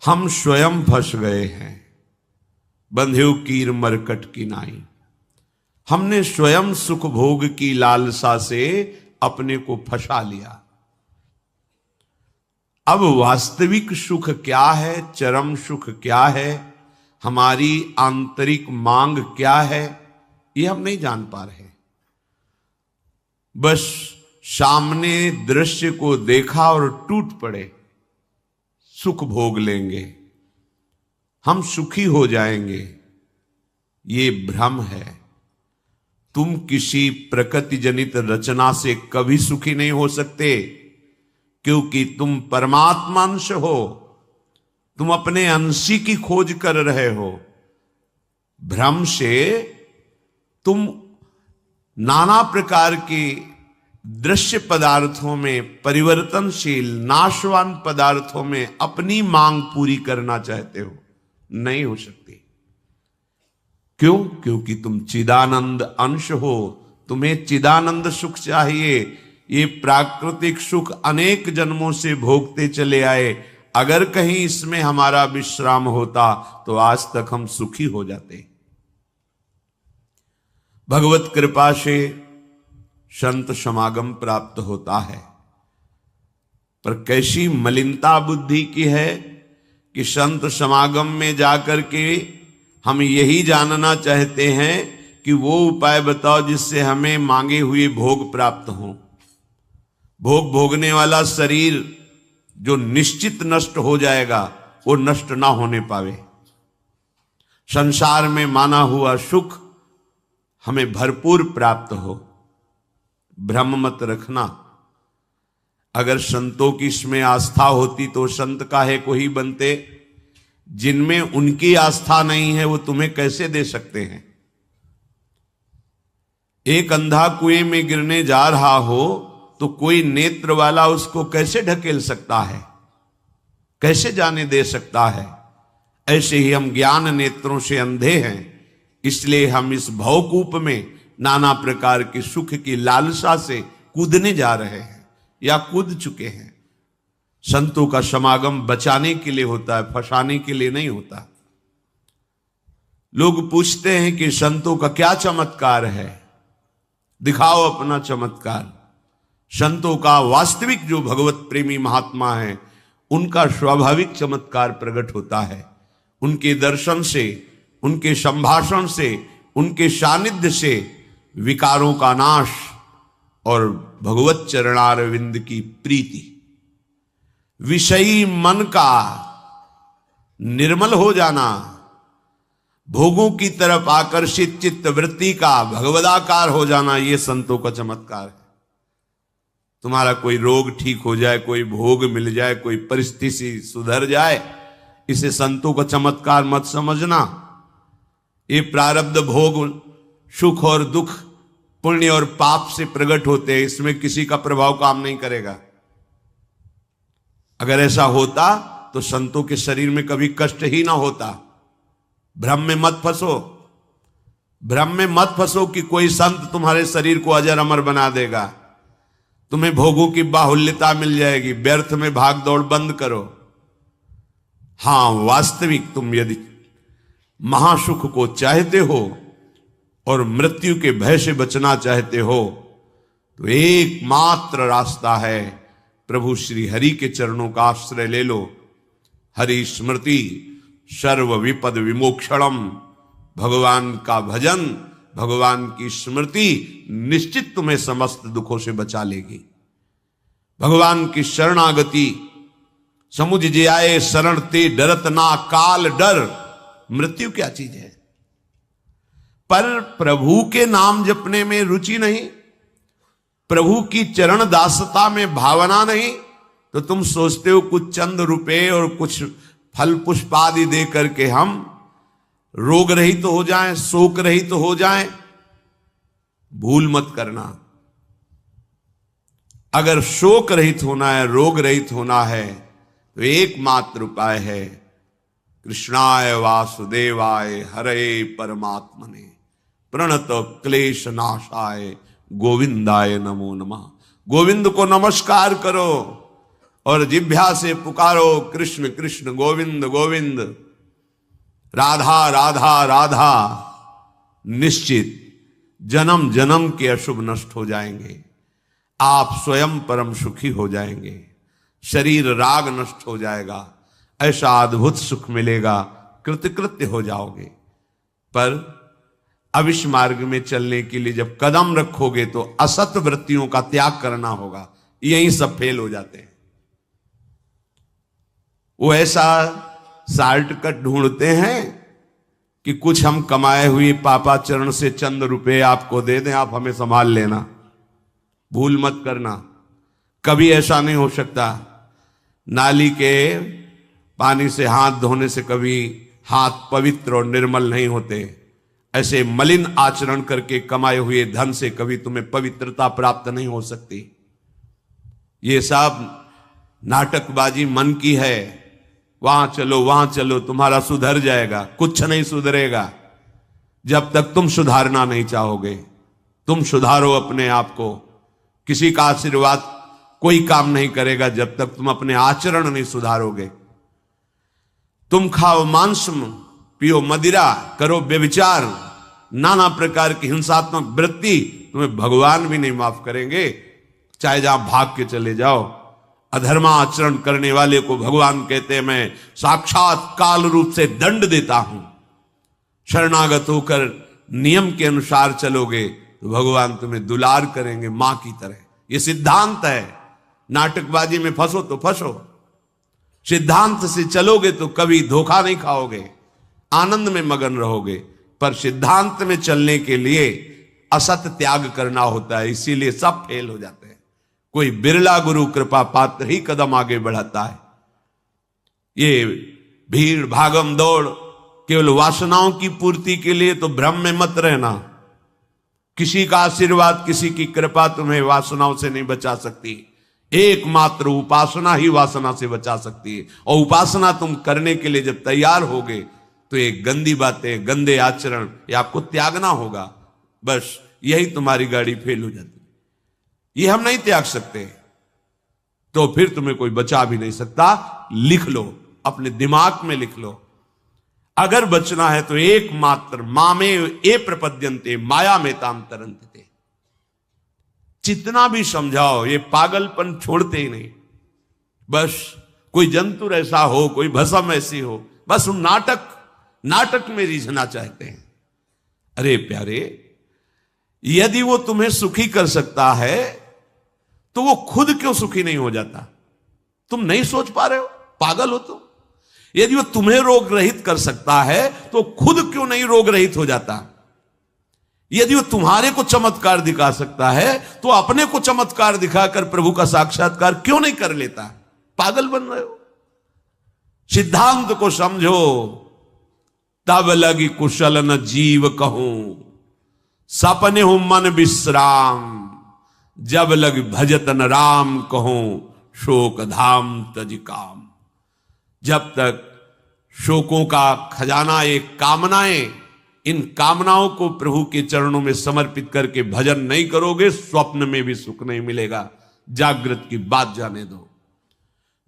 हम स्वयं फंस गए हैं, बंध्यो कीर मरकट की नाई। हमने स्वयं सुख भोग की लालसा से अपने को फंसा लिया। अब वास्तविक सुख क्या है, चरम सुख क्या है, हमारी आंतरिक मांग क्या है, ये हम नहीं जान पा रहे। बस सामने दृश्य को देखा और टूट पड़े, सुख भोग लेंगे, हम सुखी हो जाएंगे। ये भ्रम है। तुम किसी प्रकृति जनित रचना से कभी सुखी नहीं हो सकते, क्योंकि तुम परमात्मा अंश हो। तुम अपने अंशी की खोज कर रहे हो। भ्रम से तुम नाना प्रकार के दृश्य पदार्थों में, परिवर्तनशील नाशवान पदार्थों में अपनी मांग पूरी करना चाहते हो। नहीं हो सकती। क्यों? क्योंकि तुम चिदानंद अंश हो। तुम्हें चिदानंद सुख चाहिए। ये प्राकृतिक सुख अनेक जन्मों से भोगते चले आए। अगर कहीं इसमें हमारा विश्राम होता तो आज तक हम सुखी हो जाते। भगवत कृपा से संत समागम प्राप्त होता है, पर कैसी मलिनता बुद्धि की है कि संत समागम में जाकर के हम यही जानना चाहते हैं कि वो उपाय बताओ जिससे हमें मांगे हुए भोग प्राप्त हों। भोग भोगने वाला शरीर जो निश्चित नष्ट हो जाएगा, वो नष्ट ना होने पावे। संसार में माना हुआ सुख हमें भरपूर प्राप्त हो। भ्रम मत रखना। अगर संतों की इसमें आस्था होती तो संत काहे को ही बनते। जिनमें उनकी आस्था नहीं है वो तुम्हें कैसे दे सकते हैं। एक अंधा कुएं में गिरने जा रहा हो तो कोई नेत्र वाला उसको कैसे ढकेल सकता है, कैसे जाने दे सकता है। ऐसे ही हम ज्ञान नेत्रों से अंधे हैं, इसलिए हम इस भवकूप में नाना प्रकार के सुख की लालसा से कूदने जा रहे हैं या कूद चुके हैं। संतों का समागम बचाने के लिए होता है, फंसाने के लिए नहीं होता। लोग पूछते हैं कि संतों का क्या चमत्कार है, दिखाओ अपना चमत्कार। संतों का वास्तविक जो भगवत प्रेमी महात्मा है, उनका स्वाभाविक चमत्कार प्रकट होता है। उनके दर्शन से, उनके संभाषण से, उनके सानिध्य से विकारों का नाश और भगवत चरणारविंद की प्रीति, विषयी मन का निर्मल हो जाना, भोगों की तरफ आकर्षित चित्त वृत्ति का भगवदाकार हो जाना, ये संतों का चमत्कार है। तुम्हारा कोई रोग ठीक हो जाए, कोई भोग मिल जाए, कोई परिस्थिति सुधर जाए, इसे संतों का चमत्कार मत समझना। ये प्रारब्ध भोग सुख और दुख, पुण्य और पाप से प्रकट होते हैं। इसमें किसी का प्रभाव काम नहीं करेगा। अगर ऐसा होता तो संतों के शरीर में कभी कष्ट ही ना होता। भ्रम में मत फंसो। भ्रम में मत फंसो कि कोई संत तुम्हारे शरीर को अजर अमर बना देगा, तुम्हें भोगों की बाहुल्यता मिल जाएगी। व्यर्थ में भाग दौड़ बंद करो। हां, वास्तविक तुम यदि महासुख को चाहते हो और मृत्यु के भय से बचना चाहते हो तो एकमात्र रास्ता है, प्रभु श्री हरि के चरणों का आश्रय ले लो। हरि स्मृति सर्व विपद विमोक्षणम। भगवान का भजन, भगवान की स्मृति निश्चित तुम्हें समस्त दुखों से बचा लेगी। भगवान की शरणागति, समुझ जे आए शरण ते डरत ना काल डर। मृत्यु क्या चीज है? पर प्रभु के नाम जपने में रुचि नहीं, प्रभु की चरण दासता में भावना नहीं, तो तुम सोचते हो कुछ चंद रुपए और कुछ फल पुष्प आदि दे करके हम रोग रहित तो हो जाएं, शोक रहित तो हो जाएं। भूल मत करना। अगर शोक रहित होना है, रोग रहित होना है, तो एकमात्र उपाय है कृष्णाय वासुदेवाय हरे परमात्मने प्रणत क्लेश नाशाय गोविंदाय नमो नमः। गोविंद को नमस्कार करो। और जिह्वा से पुकारो कृष्ण कृष्ण गोविंद गोविंद, राधा राधा राधा, निश्चित जन्म जन्म के अशुभ नष्ट हो जाएंगे। आप स्वयं परम सुखी हो जाएंगे, शरीर राग नष्ट हो जाएगा, ऐसा अद्भुत सुख मिलेगा, कृतकृत्य हो जाओगे। पर अब इस मार्ग में चलने के लिए जब कदम रखोगे तो असत वृत्तियों का त्याग करना होगा। यही सब फेल हो जाते हैं। वो ऐसा शॉर्टकट ढूंढते हैं कि कुछ हम कमाए हुए पापाचरण से चंद रुपए आपको दे दें, आप हमें संभाल लेना, भूल मत करना। कभी ऐसा नहीं हो सकता। नाली के पानी से हाथ धोने से कभी हाथ पवित्र और निर्मल नहीं होते। ऐसे मलिन आचरण करके कमाए हुए धन से कभी तुम्हें पवित्रता प्राप्त नहीं हो सकती। ये सब नाटकबाजी मन की है। वहां चलो तुम्हारा सुधर जाएगा, कुछ नहीं सुधरेगा जब तक तुम सुधारना नहीं चाहोगे। तुम सुधारो अपने आप को। किसी का आशीर्वाद कोई काम नहीं करेगा जब तक तुम अपने आचरण नहीं सुधारोगे। तुम खाओ मांस, पियो मदिरा, करो व्यभिचार, नाना प्रकार की हिंसात्मक वृत्ति, तुम्हें भगवान भी नहीं माफ करेंगे, चाहे जहां भाग के चले जाओ। अधर्मा आचरण करने वाले को भगवान कहते हैं मैं साक्षात काल रूप से दंड देता हूं। शरणागत होकर नियम के अनुसार चलोगे तो भगवान तुम्हें दुलार करेंगे मां की तरह। यह सिद्धांत है। नाटकबाजी में फंसो तो फंसो, सिद्धांत से चलोगे तो कभी धोखा नहीं खाओगे, आनंद में मगन रहोगे। पर सिद्धांत में चलने के लिए असत त्याग करना होता है, इसीलिए सब फेल हो जाते हैं। कोई बिरला गुरु कृपा पात्र ही कदम आगे बढ़ाता है। ये भीड़ भागम दौड़ केवल वासनाओं की पूर्ति के लिए तो भ्रम में मत रहना। किसी का आशीर्वाद, किसी की कृपा तुम्हें वासनाओं से नहीं बचा सकती। एकमात्र उपासना ही वासना से बचा सकती है। और उपासना तुम करने के लिए जब तैयार होगे तो ये गंदी बातें, गंदे आचरण, ये आपको त्यागना होगा। बस यही तुम्हारी गाड़ी फेल हो जाती है। ये हम नहीं त्याग सकते तो फिर तुम्हें कोई बचा भी नहीं सकता। लिख लो, अपने दिमाग में लिख लो, अगर बचना है तो एकमात्र मामे ए प्रपद्यन्ते माया में ताम तरंतते। जितना भी समझाओ ये पागलपन छोड़ते ही नहीं। बस कोई जंतुर ऐसा हो, कोई भस्म ऐसी हो, बस हम नाटक में रिझना चाहते हैं। अरे प्यारे, यदि वो तुम्हें सुखी कर सकता है तो वो खुद क्यों सुखी नहीं हो जाता? तुम नहीं सोच पा रहे हो? पागल हो तुम? यदि वो तुम्हें रोग रहित कर सकता है तो खुद क्यों नहीं रोग रहित हो जाता? यदि वो तुम्हारे को चमत्कार दिखा सकता है तो अपने को चमत्कार दिखाकर प्रभु का साक्षात्कार क्यों नहीं कर लेता? पागल बन रहे हो। सिद्धांत को समझो। तब लगी कुशल न जीव कहूं, सपने हूं मन विश्राम, जब लग भजत न राम कहूं, शोक धाम तज काम। जब तक शोकों का खजाना एक कामनाएं, इन कामनाओं को प्रभु के चरणों में समर्पित करके भजन नहीं करोगे, स्वप्न में भी सुख नहीं मिलेगा। जागृत की बात जाने दो।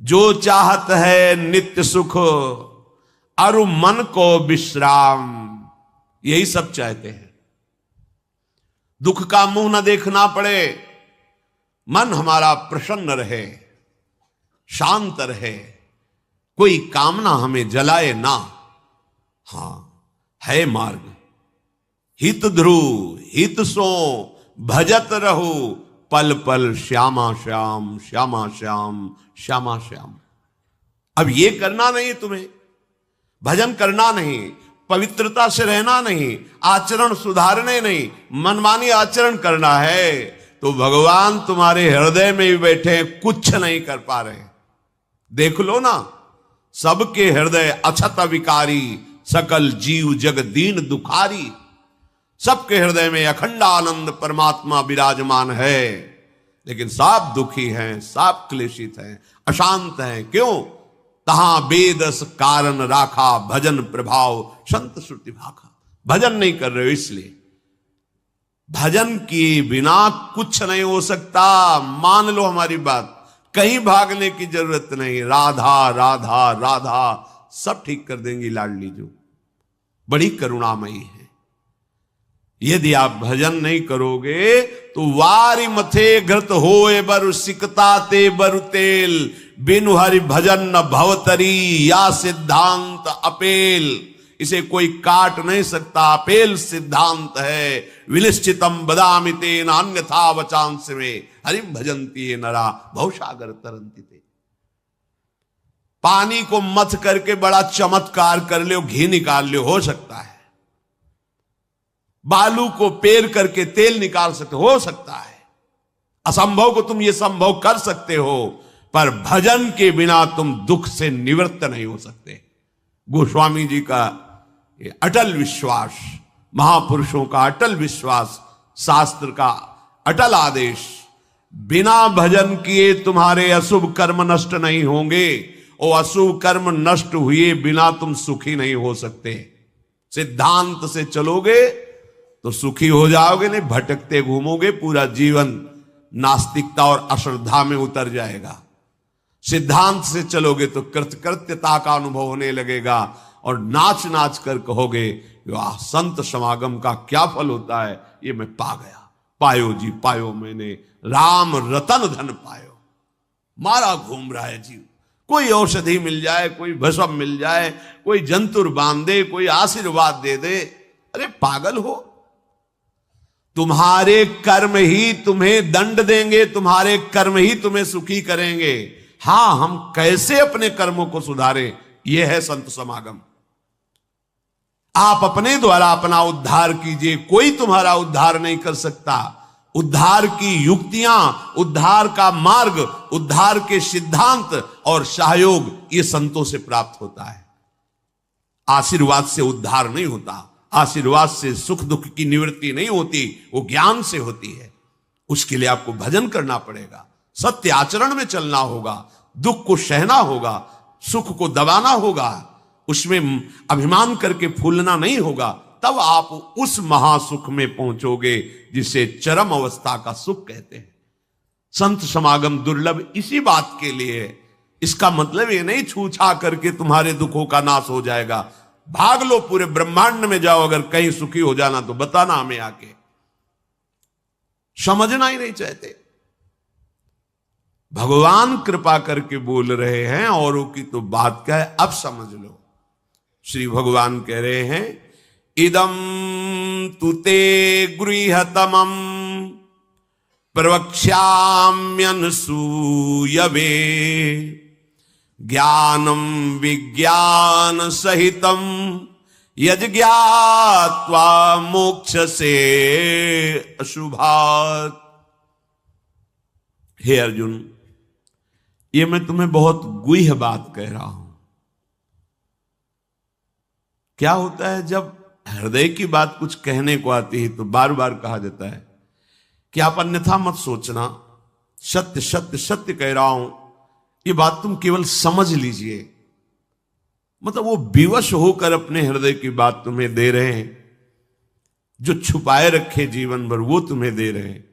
जो चाहत है नित्य सुख, अरु मन को विश्राम, यही सब चाहते हैं। दुख का मुंह न देखना पड़े, मन हमारा प्रसन्न रहे, शांत रहे, कोई कामना हमें जलाए ना। हां, है मार्ग। हित ध्रुव हित सो भजत रहो, पल पल श्यामा श्याम श्यामा श्याम श्यामा श्याम। अब ये करना नहीं तुम्हें, भजन करना नहीं, पवित्रता से रहना नहीं, आचरण सुधारने नहीं, मनमानी आचरण करना है तो भगवान तुम्हारे हृदय में भी बैठे हैं, कुछ नहीं कर पा रहे। देख लो ना, सबके हृदय अछत विकारी, सकल जीव जग दीन दुखारी। सबके हृदय में अखंड आनंद परमात्मा विराजमान है, लेकिन सब दुखी हैं, सब क्लेशित हैं, अशांत हैं। क्यों? तहां बेदस कारण राखा, भजन प्रभाव संत श्रुति भाखा। भजन नहीं कर रहे हो इसलिए। भजन के बिना कुछ नहीं हो सकता। मान लो हमारी बात, कहीं भागने की जरूरत नहीं। राधा राधा राधा सब ठीक कर देंगी लाडली जो, बड़ी करुणामयी है। यदि आप भजन नहीं करोगे तो वारी मथे घृत होए बरु सिकता ते बरु तेल, बिनु हरि भजन न भवतरी या सिद्धांत अपेल। इसे कोई काट नहीं सकता, अपेल सिद्धांत है। विनिश्चितम बदामि तेन अन्यथा वचांस में हरिम भजन्ति ये नरा भवसागर तरन्ति ते। पानी को मथ करके बड़ा चमत्कार कर लो, घी निकाल लो, हो सकता है। बालू को पेर करके तेल निकाल सकते हो सकता है। असंभव को तुम ये संभव कर सकते हो, पर भजन के बिना तुम दुख से निवृत्त नहीं हो सकते। गोस्वामी जी का ये अटल विश्वास, महापुरुषों का अटल विश्वास, शास्त्र का अटल आदेश, बिना भजन किए तुम्हारे अशुभ कर्म नष्ट नहीं होंगे, और अशुभ कर्म नष्ट हुए बिना तुम सुखी नहीं हो सकते। सिद्धांत से चलोगे तो सुखी हो जाओगे, नहीं भटकते घूमोगे, पूरा जीवन नास्तिकता और अश्रद्धा में उतर जाएगा। सिद्धांत से चलोगे तो कृतकृत्यता का अनुभव होने लगेगा, और नाच नाच कर कहोगे वाह संत समागम का क्या फल होता है, ये मैं पा गया। पायो जी पायो मैंने राम रतन धन पायो। मारा घूम रहा है जीव, कोई औषधि मिल जाए, कोई भस्म मिल जाए, कोई जंतुर बांध दे, कोई आशीर्वाद दे दे, अरे पागल हो। तुम्हारे कर्म ही तुम्हें दंड देंगे, तुम्हारे कर्म ही तुम्हें सुखी करेंगे। हां, हम कैसे अपने कर्मों को सुधारें, यह है संत समागम। आप अपने द्वारा अपना उद्धार कीजिए, कोई तुम्हारा उद्धार नहीं कर सकता। उद्धार की युक्तियां, उद्धार का मार्ग, उद्धार के सिद्धांत और सहयोग ये संतों से प्राप्त होता है। आशीर्वाद से उद्धार नहीं होता, आशीर्वाद से सुख दुख की निवृत्ति नहीं होती, वो ज्ञान से होती है। उसके लिए आपको भजन करना पड़ेगा, सत्य आचरण में चलना होगा, दुख को सहना होगा, सुख को दबाना होगा, उसमें अभिमान करके फूलना नहीं होगा। तब आप उस महासुख में पहुंचोगे जिसे चरम अवस्था का सुख कहते हैं। संत समागम दुर्लभ इसी बात के लिए है। इसका मतलब ये नहीं छू छा करके तुम्हारे दुखों का नाश हो जाएगा। भाग लो, पूरे ब्रह्मांड में जाओ, अगर कहीं सुखी हो जाना तो बताना हमें आके। समझना ही नहीं चाहते। भगवान कृपा करके बोल रहे हैं, औरों की तो बात क्या है, अब समझ लो। श्री भगवान कह रहे हैं इदम तुते गृहतमम प्रवक्ष्याम्यनसूयवे ज्ञानम विज्ञान सहितम यज्ञात्वा मोक्ष से अशुभात्। हे अर्जुन, ये मैं तुम्हें बहुत गुह्य बात कह रहा हूं। क्या होता है जब हृदय की बात कुछ कहने को आती है तो बार बार कहा जाता है कि आप अन्यथा मत सोचना, सत्य सत्य सत्य कह रहा हूं, ये बात तुम केवल समझ लीजिए। मतलब वो विवश होकर अपने हृदय की बात तुम्हें दे रहे हैं, जो छुपाए रखे जीवन भर वो तुम्हें दे रहे हैं,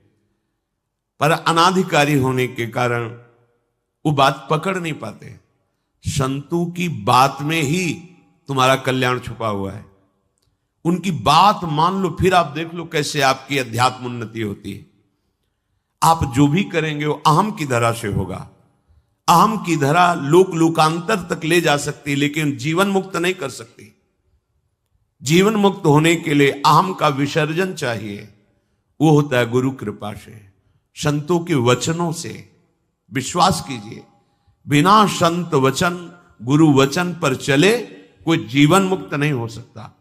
पर अनाधिकारी होने के कारण वो बात पकड़ नहीं पाते। संतों की बात में ही तुम्हारा कल्याण छुपा हुआ है। उनकी बात मान लो, फिर आप देख लो कैसे आपकी अध्यात्म उन्नति होती है। आप जो भी करेंगे वो अहम की धरा से होगा। अहम की धरा लोक लोकांतर तक ले जा सकती है, लेकिन जीवन मुक्त नहीं कर सकती। जीवन मुक्त होने के लिए अहम का विसर्जन चाहिए। वो होता है गुरु कृपा से, संतों के वचनों से। विश्वास कीजिए, बिना संत वचन गुरु वचन पर चले कोई जीवन मुक्त नहीं हो सकता।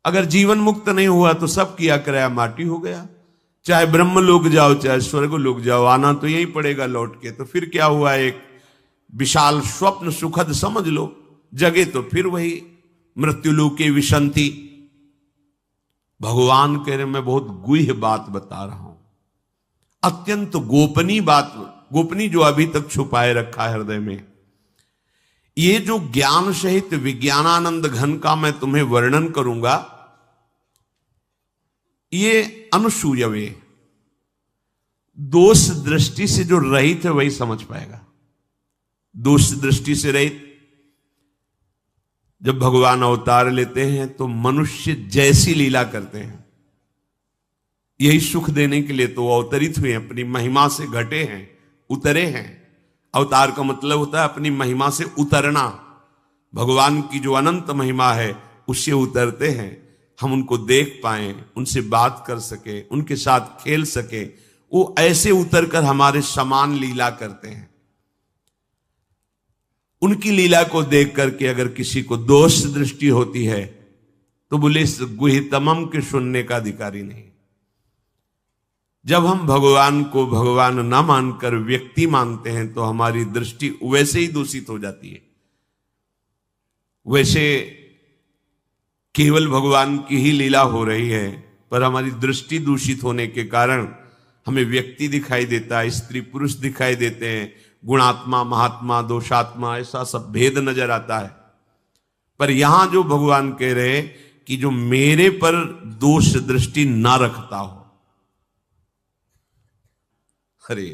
अगर जीवन मुक्त नहीं हुआ तो सब किया कराया माटी हो गया। चाहे ब्रह्म लोक जाओ चाहे स्वर्ग लोक जाओ, आना तो यही पड़ेगा लौट के। तो फिर क्या हुआ, एक विशाल स्वप्न सुखद समझ लो, जगे तो फिर वही मृत्युलोके विशंति। भगवान कह रहे मैं बहुत गुह्य बात बता रहा हूं, अत्यंत गोपनीय बात, गोपनीय जो अभी तक छुपाए रखा है हृदय में। ये जो ज्ञान सहित विज्ञानानंद घन का मैं तुम्हें वर्णन करूंगा, ये अनुसूयवे दोष दृष्टि से जो रहित है वही समझ पाएगा। दोष दृष्टि से रहित, जब भगवान अवतार लेते हैं तो मनुष्य जैसी लीला करते हैं, यही सुख देने के लिए तो वो अवतरित हुए, अपनी महिमा से घटे हैं, उतरे हैं। अवतार का मतलब होता है अपनी महिमा से उतरना। भगवान की जो अनंत महिमा है उससे उतरते हैं, हम उनको देख पाए, उनसे बात कर सके, उनके साथ खेल सके। वो ऐसे उतरकर हमारे समान लीला करते हैं। उनकी लीला को देख करके अगर किसी को दोष दृष्टि होती है तो बोले इस गुहितमम के सुनने का अधिकारी नहीं। जब हम भगवान को भगवान न मानकर व्यक्ति मानते हैं तो हमारी दृष्टि वैसे ही दूषित हो जाती है। वैसे केवल भगवान की ही लीला हो रही है, पर हमारी दृष्टि दूषित होने के कारण हमें व्यक्ति दिखाई देता है, स्त्री पुरुष दिखाई देते हैं, गुणात्मा महात्मा दोषात्मा ऐसा सब भेद नजर आता है। पर यहां जो भगवान कह रहे कि जो मेरे पर दोष दृष्टि ना रखता हो, अरे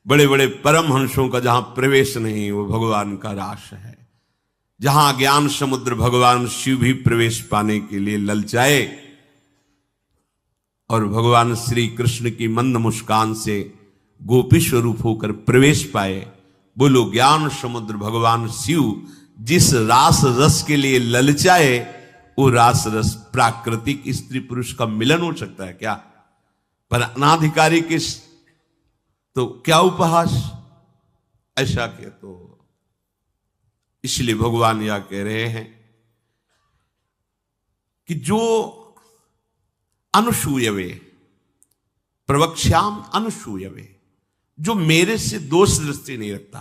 बड़े बड़े परमहंसों का जहां प्रवेश नहीं वो भगवान का रास है। जहां ज्ञान समुद्र भगवान शिव भी प्रवेश पाने के लिए ललचाए और भगवान श्री कृष्ण की मंद मुस्कान से गोपी स्वरूप होकर प्रवेश पाए। बोलो ज्ञान समुद्र भगवान शिव जिस रास रस के लिए ललचाए, वो रास रस प्राकृतिक स्त्री पुरुष का मिलन हो सकता है क्या? पर अनाधिकारी के तो क्या उपहास, ऐसा क्या? तो इसलिए भगवान यह कह रहे हैं कि जो अनुसूयवे प्रवक्ष्याम अनुसूयवे, जो मेरे से दोष दृष्टि नहीं रखता,